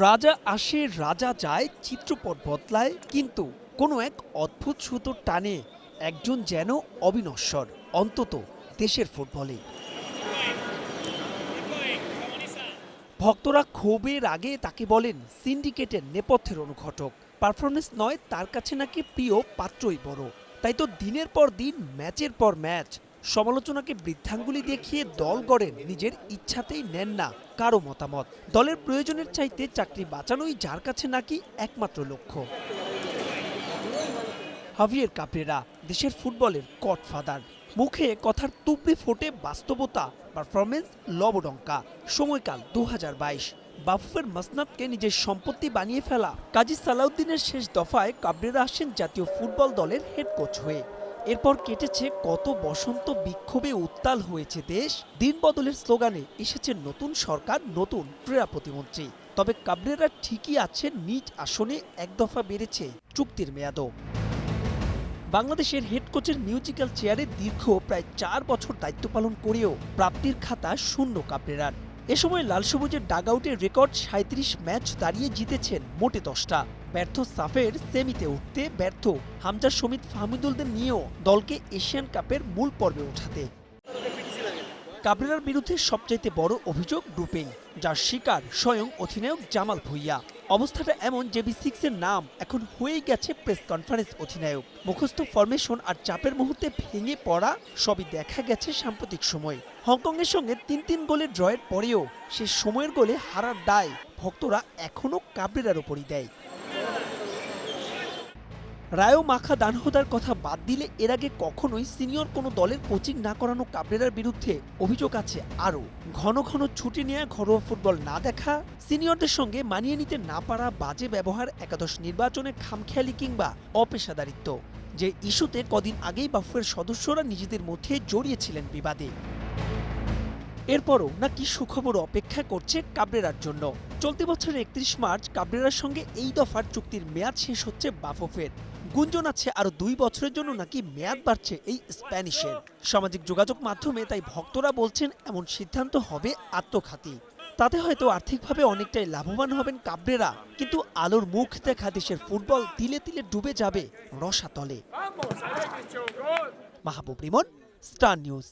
রাজা আসে রাজা যায়, চিত্রপট বদলায়, কিন্তু কোনো এক অদ্ভুত সুতোর টানে একজন যেন অবিনশ্বর, অন্তত দেশের ফুটবলে। ভক্তরা ক্ষোভে রাগে তাকে বলেন সিন্ডিকেটের নেপথ্যের অনুঘটক। পারফরমেন্স নয়, তার কাছে নাকি প্রিয় পাত্রই বড়। তাই তো দিনের পর দিন, ম্যাচের পর ম্যাচ সমালোচনাকে বৃদ্ধাঙ্গুলি দেখিয়ে দল গড়েন, নিজের ইচ্ছাতেই নেন না কারো মতামত। দলের প্রয়োজনের চাইতে চাকরি বাঁচানোই যার কাছে নাকি একমাত্র লক্ষ্য। হাভিয়ের কাবরেরা দেশের ফুটবলের গডফাদার। মুখে কথার তুবড়ি ফোটে বাস্তবতা, পারফরমেন্স লবডঙ্কা। সময়কাল ২০২২। বাফুফের মাসনাদকে নিজের সম্পত্তি বানিয়ে ফেলা কাজী সালাউদ্দিনের শেষ দফায় কাবরেরা আসেন জাতীয় ফুটবল দলের হেড কোচ হয়ে। এরপর কেটেছে কত বসন্ত, বিক্ষোভে উত্তাল হয়েছে দেশ, দিন বদলের স্লোগানে এসেছে নতুন সরকার, নতুন ক্রীড়া প্রতিমন্ত্রী। তবে কাবরেরা ঠিকই আছেন নিজ আসনে, এক দফা বেড়েছে চুক্তির মেয়াদও। বাংলাদেশের হেড কোচের মিউজিক্যাল চেয়ারে দীর্ঘ প্রায় ৪ বছর দায়িত্ব পালন করেও প্রাপ্তির খাতা শূন্য কাবরেরার। এ সময় লাল সবুজের ডাগআউটের রেকর্ড ৩৭ ম্যাচ দাঁড়িয়ে জিতেছেন মোটে ১০টা। ব্যর্থ সাফের সেমিতে উঠতে, ব্যর্থ হামজা, শমিত, ফাহমিদুলদের নিয়েও দলকে এশিয়ান কাপের মূল পর্বে ওঠাতে। কাবরেরার বিরুদ্ধে সবচাইতে বড় অভিযোগ ডোপিং, যার শিকার স্বয়ং অধিনায়ক জামাল ভুঁইয়া। অবস্থাটা এমন যে বি6-এর নাম এখন হয়েই গেছে প্রেস কনফারেন্স অধিনায়ক। মুখস্থ ফরমেশন আর চাপের মুহূর্তে ভেঙে পড়া সবই দেখা গেছে সাম্প্রতিক সময়। হংকংয়ের সঙ্গে ৩-৩ গোলের ড্রয়ের পরেও সে সময়ের গোলে হারার দায় ভক্তরা এখনও কাবরেরার ওপরই দেয়। রায়ো মাখা দানহোদার কথা বাদ দিলে এর আগে কখনোই সিনিয়র কোনো দলের কোচিং না করানো কাবরেরার বিরুদ্ধে অভিযোগ আছে আরও। ঘন ঘন ছুটি নেওয়া, ঘরোয়া ফুটবল না দেখা, সিনিয়রদের সঙ্গে মানিয়ে নিতে না পারা, বাজে ব্যবহার, একাদশ নির্বাচনে খামখেয়ালি কিংবা অপেশাদারিত্ব, যে ইস্যুতে কদিন আগেই বাফুফের সদস্যরা নিজেদের মধ্যে জড়িয়েছিলেন বিবাদে। এরপরও নাকি সুখবর অপেক্ষা করছে কাবরেরার জন্য। চলতি বছরের ৩১ মার্চ কাবরেরার সঙ্গে এই দফার চুক্তির মেয়াদ শেষ হচ্ছে বাফুফের। গুঞ্জন আছে আরও ২ বছরের জন্য নাকি মেয়াদ বাড়ছে এই স্প্যানিশের। সামাজিক যোগাযোগ মাধ্যমে তাই ভক্তরা বলছেন এমন সিদ্ধান্ত হবে আত্মঘাতী। তাতে হয়তো আর্থিকভাবে অনেকটাই লাভবান হবেন কাবরেরা, কিন্তু আলোর মুখ দেখা দেশের ফুটবল তিলে তিলে ডুবে যাবে রসাতলে। মাহবুব রিমন, স্টার নিউজ।